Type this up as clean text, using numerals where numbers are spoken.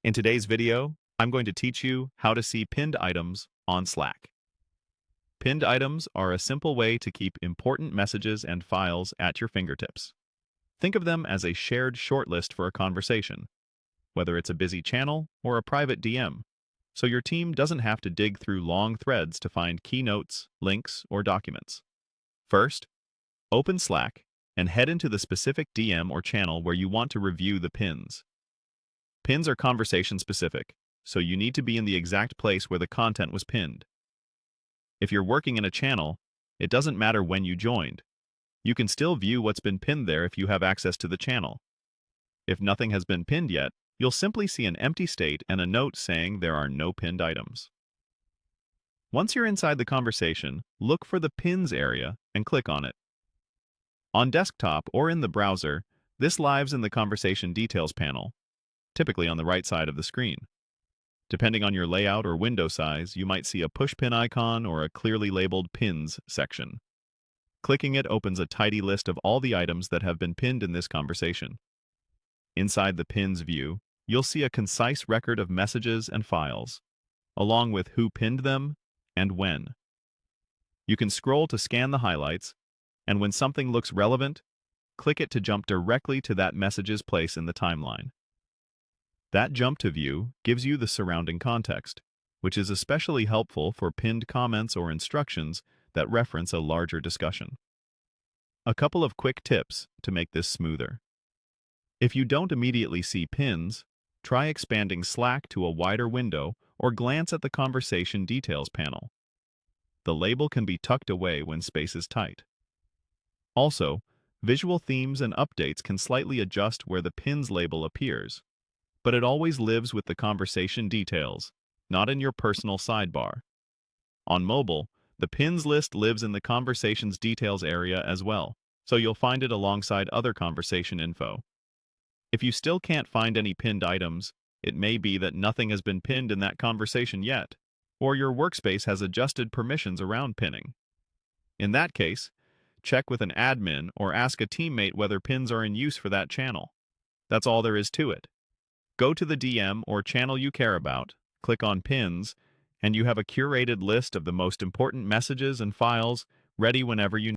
In today's video, I'm going to teach you how to see pinned items on Slack. Pinned items are a simple way to keep important messages and files at your fingertips. Think of them as a shared shortlist for a conversation, whether it's a busy channel or a private DM, so your team doesn't have to dig through long threads to find keynotes, links, or documents. First, open Slack and head into the specific DM or channel where you want to review the pins. Pins are conversation-specific, so you need to be in the exact place where the content was pinned. If you're working in a channel, it doesn't matter when you joined. You can still view what's been pinned there if you have access to the channel. If nothing has been pinned yet, you'll simply see an empty state and a note saying there are no pinned items. Once you're inside the conversation, look for the Pins area and click on it. On desktop or in the browser, this lives in the Conversation Details panel, typically on the right side of the screen. Depending on your layout or window size, you might see a pushpin icon or a clearly labeled Pins section. Clicking it opens a tidy list of all the items that have been pinned in this conversation. Inside the Pins view, you'll see a concise record of messages and files, along with who pinned them and when. You can scroll to scan the highlights, and when something looks relevant, click it to jump directly to that message's place in the timeline. That jump to view gives you the surrounding context, which is especially helpful for pinned comments or instructions that reference a larger discussion. A couple of quick tips to make this smoother. If you don't immediately see pins, try expanding Slack to a wider window or glance at the Conversation Details panel. The label can be tucked away when space is tight. Also, visual themes and updates can slightly adjust where the pins label appears, but it always lives with the conversation details, not in your personal sidebar. On mobile, the pins list lives in the conversation's details area as well, so you'll find it alongside other conversation info. If you still can't find any pinned items, it may be that nothing has been pinned in that conversation yet, or your workspace has adjusted permissions around pinning. In that case, check with an admin or ask a teammate whether pins are in use for that channel. That's all there is to it. Go to the DM or channel you care about, click on Pins, and you have a curated list of the most important messages and files ready whenever you need.